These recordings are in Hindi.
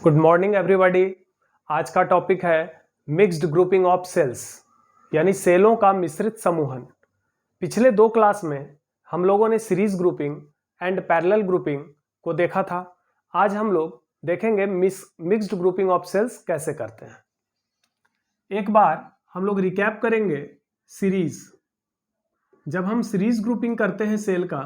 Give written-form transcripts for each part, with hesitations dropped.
Good morning everybody. आज का टॉपिक है मिक्स्ड ग्रुपिंग ऑफ सेल्स, यानी सेलों का मिश्रित समूहन। पिछले दो क्लास में हम लोगों ने series grouping and parallel grouping को देखा था। आज हम लोग देखेंगे मिक्स्ड ग्रुपिंग ऑफ सेल्स कैसे करते हैं। एक बार हम लोग रिकैप करेंगे सीरीज। जब हम सीरीज ग्रुपिंग करते हैं सेल का,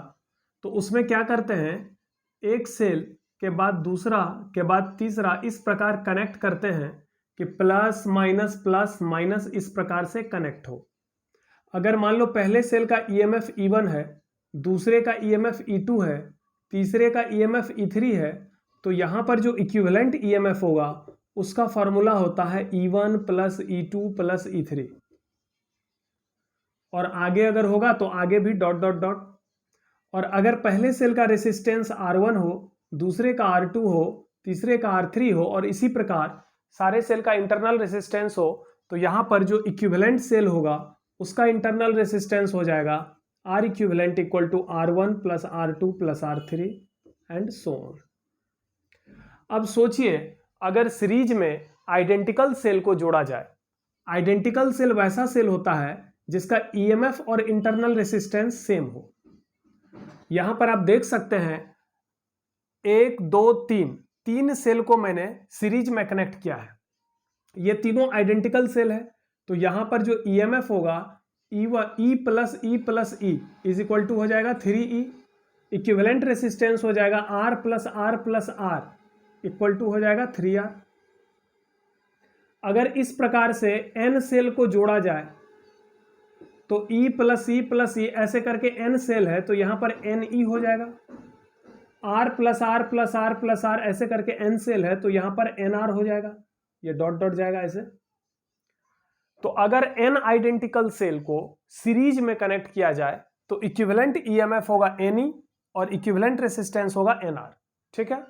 तो उसमें क्या करते हैं, एक सेल के बाद दूसरा के बाद तीसरा इस प्रकार कनेक्ट करते हैं कि प्लस माइनस इस प्रकार से कनेक्ट हो। अगर मान लो पहले सेल का ईएमएफ E1 है, दूसरे का ईएमएफ E2 है, तीसरे का ईएमएफ E3 है, तो यहां पर जो इक्विवेलेंट ईएमएफ होगा उसका फॉर्मूला होता है E1 plus E2 plus E3। और आगे अगर होगा तो आगे भी डॉट डॉट डॉट। और अगर पहले सेल का रेसिस्टेंस R1 हो, दूसरे का R2 हो, तीसरे का R3 हो और इसी प्रकार सारे सेल का इंटरनल रेसिस्टेंस हो, तो यहां पर जो इक्विवेलेंट सेल होगा उसका इंटरनल रेसिस्टेंस हो जाएगा R equivalent equal to R1 plus R2 plus R3 and so on. अब सोचिए, अगर सीरीज में आइडेंटिकल सेल को जोड़ा जाए। आइडेंटिकल सेल वैसा सेल होता है जिसका ईएमएफ और इंटरनल रेसिस्टेंस सेम हो। यहां पर आप देख सकते हैं 1 2 3 सेल को मैंने सीरीज में कनेक्ट किया है। ये तीनों आइडेंटिकल सेल है, तो यहां पर जो ईएमएफ होगा E plus E is equal to हो जाएगा 3E। इक्विवेलेंट रेसिस्टेंस हो जाएगा R plus R equal to हो जाएगा 3R। अगर इस प्रकार से n सेल को जोड़ा जाए तो E प्लस ई ऐसे करके n सेल है, तो यहां पर NE हो जाएगा। R प्लस R ऐसे करके n सेल है, तो यहां पर NR हो जाएगा। ये डॉट डॉट जाएगा ऐसे। तो अगर n आइडेंटिकल सेल को सीरीज में कनेक्ट किया जाए तो इक्विवेलेंट ईएमएफ होगा NE और इक्विवेलेंट रेसिस्टेंस होगा NR। ठीक है।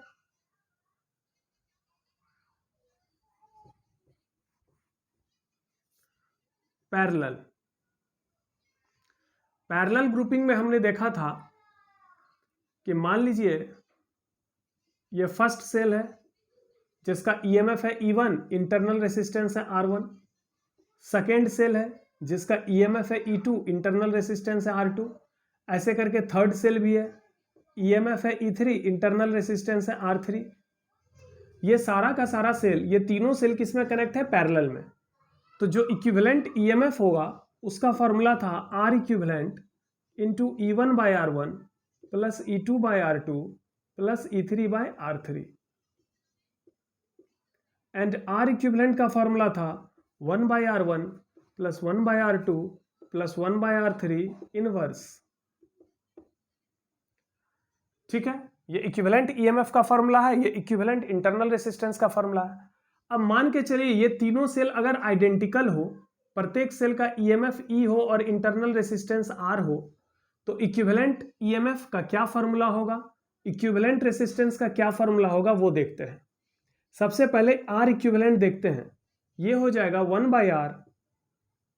पैरेलल ग्रुपिंग में हमने देखा था कि मान लीजिए ये फर्स्ट सेल है जिसका ईएमएफ है E1, इंटरनल रेसिस्टेंस है R1। सेकेंड सेल है जिसका ईएमएफ है E2, इंटरनल रेसिस्टेंस है R2। ऐसे करके थर्ड सेल भी है, ईएमएफ है E3, इंटरनल रेसिस्टेंस है R3। ये सारा का सारा सेल, ये तीनों सेल किसमें कनेक्ट है, पैरेलल में। तो जो इक्विवेलेंट ईएमएफ होगा उसका फॉर्मूला था R equivalent into E1 by R1 plus E2 by R2 plus E3 by R3। And R equivalent का फॉर्मूला था 1 by R1 plus 1 by R2 plus 1 by R3 inverse. ठीक है, ये इक्विवेलेंट ईएमएफ का फॉर्मूला है, ये इक्विवेलेंट इंटरनल रेसिस्टेंस का फॉर्मूला है। अब मान के चलिए ये तीनों सेल अगर आइडेंटिकल हो, प्रत्येक सेल का ईएमएफ E हो और इंटरनल रेसिस्टेंस R हो, तो इक्विवेलेंट ईएमएफ का क्या फॉर्मूला होगा, इक्विवेलेंट रेसिस्टेंस का क्या फॉर्मूला होगा, वो देखते हैं। सबसे पहले R इक्विवेलेंट देखते हैं। ये हो जाएगा 1 by R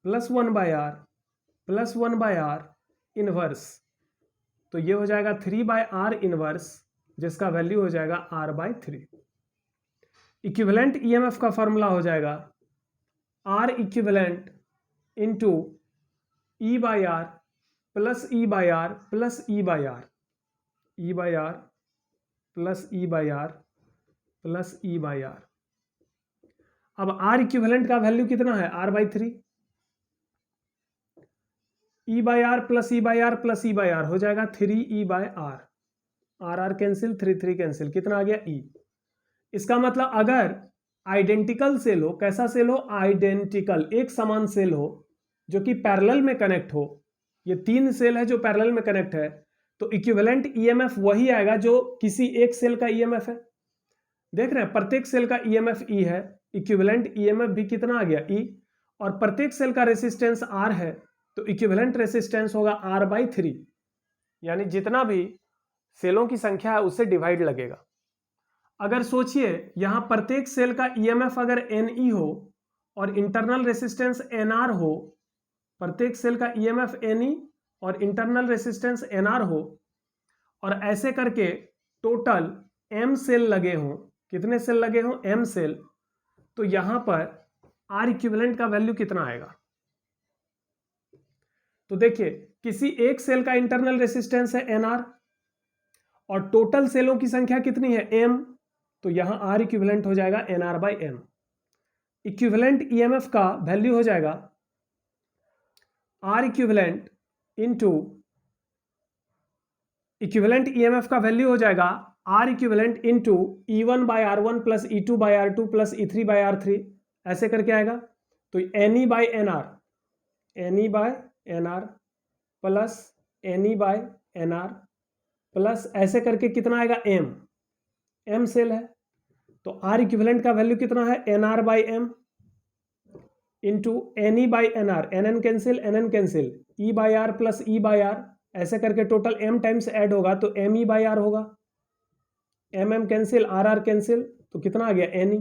plus 1 by R plus 1 by R inverse. तो ये हो जाएगा 3 बाय R इनवर्स, जिसका वैल्यू हो जाएगा R बाय 3। इक्विवेलेंट ईएमएफ का फॉर्मूला हो जाएगा R equivalent into E by R plus E by R plus E by R, E by R plus E by R plus E by R। अब R इक्विवेलेंट का वैल्यू कितना है, R by 3। E by R plus E by R plus E by R हो जाएगा 3E by R। R cancel, 3 cancel, कितना आ गया E। इसका मतलब अगर आइडेंटिकल सेल हो, कैसा सेल हो, आइडेंटिकल, एक समान सेल हो जो कि पैरेलल में कनेक्ट हो, ये तीन सेल है जो पैरेलल में कनेक्ट है, तो इक्विवेलेंट ईएमएफ वही आएगा जो किसी एक सेल का ईएमएफ है। देख रहे हैं, प्रत्येक सेल का ईएमएफ E है, इक्विवेलेंट ईएमएफ भी कितना आ गया E, और प्रत्येक सेल का रेसिस्टेंस R है, तो इक्विवेलेंट रेसिस्टेंस होगा R बाई 3, यानी जितना भी सेलों की संख्या है उससे डिवाइड लगेगा। अगर सोचिए यहां प्रत्येक सेल का ईएमएफ अगर NE हो और इंटरनल रेसिस्टेंस NR हो, प्रत्येक सेल का ईएमएफ NE और इंटरनल रेसिस्टेंस NR हो, और ऐसे करके टोटल M सेल लगे हों, कितने सेल लगे हों, m सेल, तो यहां पर R इक्विवेलेंट का वैल्यू कितना आएगा? तो देखिए किसी एक सेल का इंटरनल रेसिस्टेंस है NR और टोटल सेलों की संख्या कितनी है, m, तो यहां R इक्विवेलेंट हो जाएगा NR/m। इक्विवेलेंट EMF का वैल्यू हो जाएगा R equivalent into, equivalent EMF का वैल्यू हो जाएगा R equivalent into E1/R1 plus E2/R2 plus E3/R3, ऐसे करके आएगा। तो NE/NR, NE/NR plus NE/NR plus ऐसे करके कितना आएगा, m सेल है, तो R इक्विवेलेंट का वैल्यू कितना है, NR/m into NE/NR, NN cancel, E/R plus E/R, ऐसे करके टोटल m टाइम्स ऐड होगा तो ME/R होगा, mm कैंसिल, RR कैंसिल, तो कितना आ गया, NE।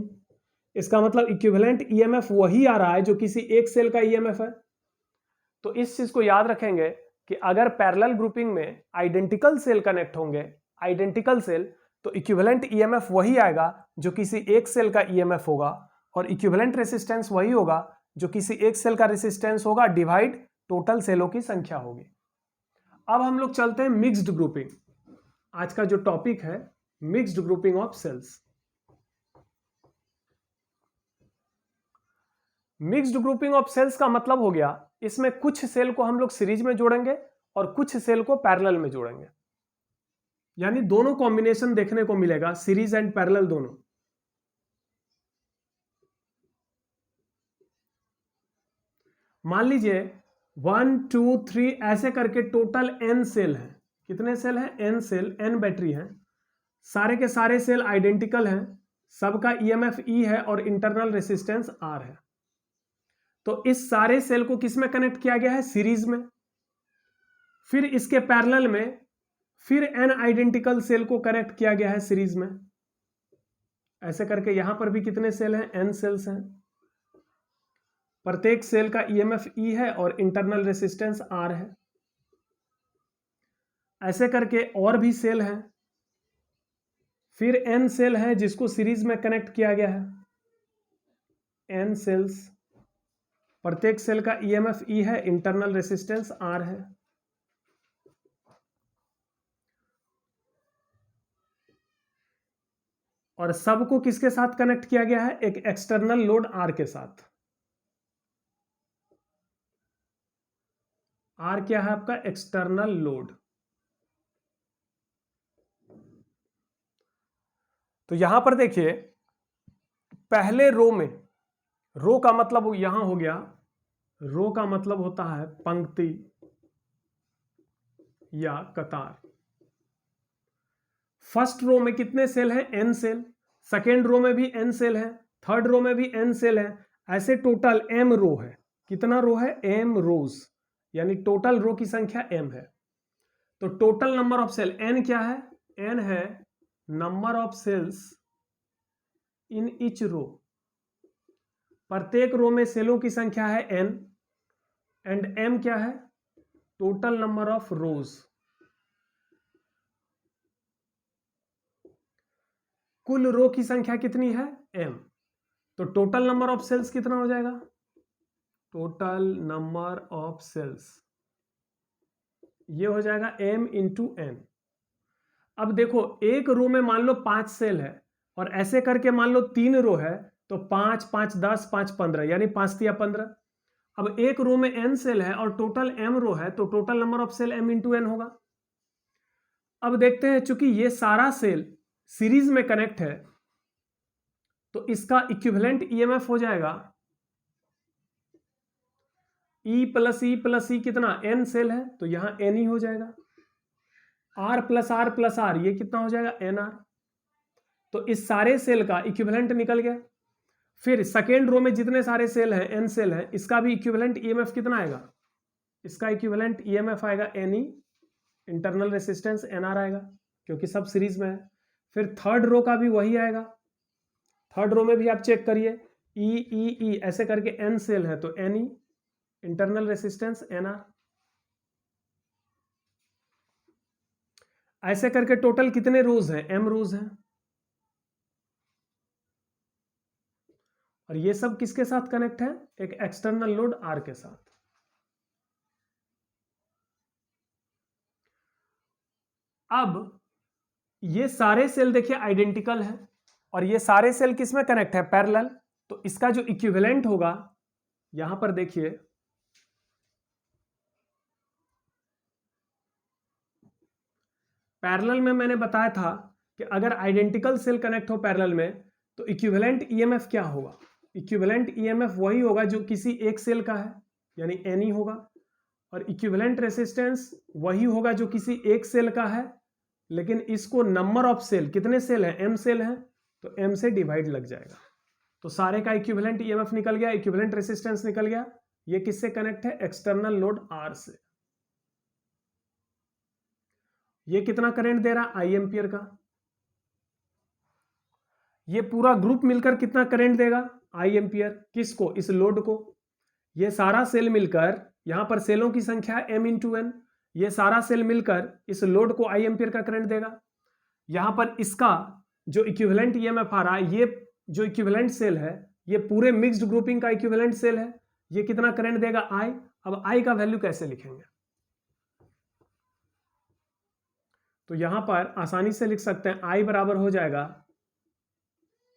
इसका मतलब इक्विवेलेंट EMF वही आ रहा है जो किसी एक सेल का EMF है। तो इस चीज को याद रखेंगे कि अगर पैरेलल ग्रुपिंग में आइडेंटिकल सेल कनेक्ट होंगे, आइडेंटिकल सेल, तो इक्विवेलेंट EMF वही आएगा जो किसी एक सेल का EMF होगा और इक्विवेलेंट रेसिस्टेंस वही होगा जो किसी एक सेल का रेसिस्टेंस होगा डिवाइड टोटल सेलों की संख्या होगी। अब हम लोग चलते हैं मिक्स्ड ग्रुपिंग। आज का जो टॉपिक है mixed grouping of cells. Mixed grouping of cells का मतलब हो गया इसमें कुछ सेल को हम लोग सीरीज में जोड़ेंगे और कुछ सेल को पैरेलल में जोड़ेंगे, यानी दोनों कॉम्बिनेशन देखने को मिलेगा, सीरीज एंड पैरेलल दोनों। मान लीजिए 1 2 3 ऐसे करके टोटल n सेल हैं। कितने सेल हैं, n सेल, n बैटरी हैं, सारे के सारे सेल आइडेंटिकल हैं, सबका EMF E है और इंटरनल रेसिस्टेंस R है। तो इस सारे सेल को किस में कनेक्ट किया गया है, सीरीज में। फिर इसके पैरेलल में फिर n आइडेंटिकल सेल को कनेक्ट किया गया है सीरीज में। ऐसे करके यहां पर भी कितने सेल हैं, n सेल्स हैं, प्रत्येक सेल का EMF E है और इंटरनल रेसिस्टेंस R है। ऐसे करके और भी सेल हैं, फिर n सेल है जिसको सीरीज में कनेक्ट किया गया है, n सेल्स, प्रत्येक सेल का EMF E है, इंटरनल रेसिस्टेंस R है। और सबको किसके साथ कनेक्ट किया गया है, एक एक्सटर्नल लोड R के साथ। R क्या है आपका, एक्सटर्नल लोड। तो यहां पर देखिए पहले रो में, रो का मतलब यहां हो गया, रो का मतलब होता है पंक्ति या कतार। फर्स्ट रो में कितने सेल हैं, n सेल, सेकेंड रो में भी n सेल है, थर्ड रो में भी n सेल है, ऐसे टोटल m रो है। कितना रो है, m रोज, यानी टोटल रो की संख्या m है। तो total number of cell n क्या है, n है number of cells in each row. प्रत्येक रो में सेलों की संख्या है n एंड m क्या है, टोटल नंबर ऑफ रोज। कुल रो की संख्या कितनी है, m, तो टोटल नंबर ऑफ सेल्स कितना हो जाएगा, टोटल नंबर ऑफ सेल्स ये हो जाएगा m इंटू n। अब देखो एक रो में मान लो 5 सेल है और ऐसे करके मान लो 3 रो है, तो 5 5 10 5 15, यानी 5 तिया 15। अब एक रो में n सेल है और टोटल m रो है, तो total number of cell m into n होगा। अब देखते हैं चूंकि ये सारा सेल सीरीज में कनेक्ट है तो इसका इक्विवेलेंट EMF हो जाएगा E प्लस E कितना, n सेल है तो यहां n ही हो जाएगा, R प्लस R ये कितना हो जाएगा, NR। तो इस सारे सेल का इक्विवेलेंट निकल गया। फिर सेकेंड रो में जितने सारे सेल हैं, n सेल हैं, इसका भी इक्विवेलेंट EMF कितना आएगा, इसका इक्विवेलेंट EMF आएगा NE, इंटरनल रेसिस्टेंस NR आएगा क्योंकि सब सीरीज में है। फिर थर्ड रो का भी वही आएगा, थर्ड रो में भी आप चेक करिए E ऐसे करके n सेल है तो NE, इंटरनल रेसिस्टेंस NR। ऐसे करके टोटल कितने रोज हैं, m रोज हैं। और ये सब किसके साथ कनेक्ट है, एक एक्सटर्नल लोड R के साथ। अब ये सारे सेल देखिए आइडेंटिकल हैं और ये सारे सेल किस में कनेक्ट है, पैरेलल। तो इसका जो इक्विवेलेंट होगा, यहां पर देखिए पैरेलल में मैंने बताया था कि अगर आइडेंटिकल सेल कनेक्ट हो पैरेलल में तो इक्विवेलेंट ईएमएफ क्या होगा, इक्विवेलेंट ईएमएफ वही होगा जो किसी एक सेल का है, यानी Ni होगा, और इक्विवेलेंट रेसिस्टेंस वही होगा जो किसी एक सेल का है, लेकिन इसको नंबर ऑफ सेल, कितने सेल हैं, m सेल हैं, तो m से डिवाइड लग जाएगा। तो सारे का इक्विवेलेंट ईएमएफ निकल गया, इक्विवेलेंट रेसिस्टेंस निकल गया। ये किससे कनेक्ट है, एक्सटर्नल लोड R से। ये कितना करंट दे रहा, I एम्पियर का। ये पूरा ग्रुप मिलकर कितना करंट देगा, I एम्पियर। किसको, इस लोड को। ये सारा सेल मिलकर, यहां पर सेलों की संख्या m इंटू n, ये सारा सेल मिलकर इस लोड को I एम्पियर का करंट देगा। यहां पर इसका जो इक्विवेलेंट ईएमएफ आ रहा है, ये जो इक्विवेलेंट सेल है, ये पूरे मिक्स्ड ग्रुपिंग का इक्विवेलेंट सेल है, ये कितना करंट देगा, I। अब I का वैल्यू कैसे लिखेंगे, तो यहां पर आसानी से लिख सकते हैं, I बराबर हो जाएगा,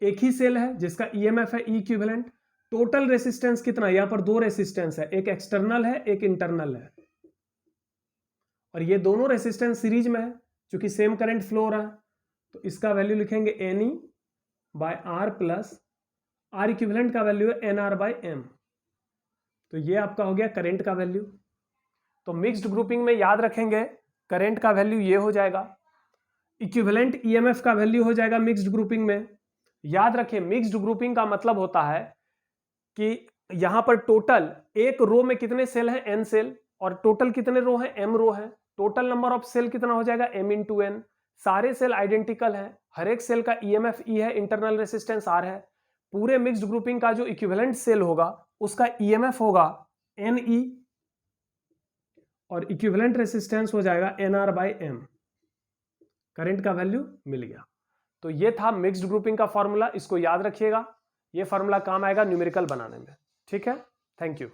एक ही सेल है जिसका ईएमएफ है E इक्विवेलेंट, टोटल रेसिस्टेंस कितना, यहां पर दो रेसिस्टेंस है, एक एक्सटर्नल है एक इंटरनल है, और ये दोनों रेसिस्टेंस सीरीज में है क्योंकि सेम करंट फ्लो हो रहा है। तो इसका वैल्यू लिखेंगे NE by R plus R equivalent का वैल्यू है NR बाय M। तो ये आपका हो गया करंट का वैल्यू। तो मिक्स्ड ग्रुपिंग में याद रखेंगे करंट का वैल्यू ये हो जाएगा, इक्विवेलेंट ईएमएफ का वैल्यू हो जाएगा मिक्स्ड ग्रुपिंग में। याद रखें मिक्स्ड ग्रुपिंग का मतलब होता है कि यहां पर टोटल एक रो में कितने सेल हैं, n सेल, और टोटल कितने रो हैं, m रो हैं। टोटल नंबर ऑफ सेल कितना हो जाएगा, m इंटू n। सारे सेल आइडेंटिकल हैं, हर एक सेल का ईएमएफ E है, इंटरनल रेसिस्टेंस R है। पूरे मिक्स्ड ग्रुपिंग का जो इक्विवेलेंट सेल होगा उसका ईएमएफ होगा Ne और इक्विवेलेंट रेसिस्टेंस हो जाएगा NR बाय M। करंट का वैल्यू मिल गया। तो ये था मिक्स्ड ग्रुपिंग का फॉर्मूला, इसको याद रखिएगा, ये फॉर्मूला काम आएगा न्यूमेरिकल बनाने में। ठीक है, थैंक यू।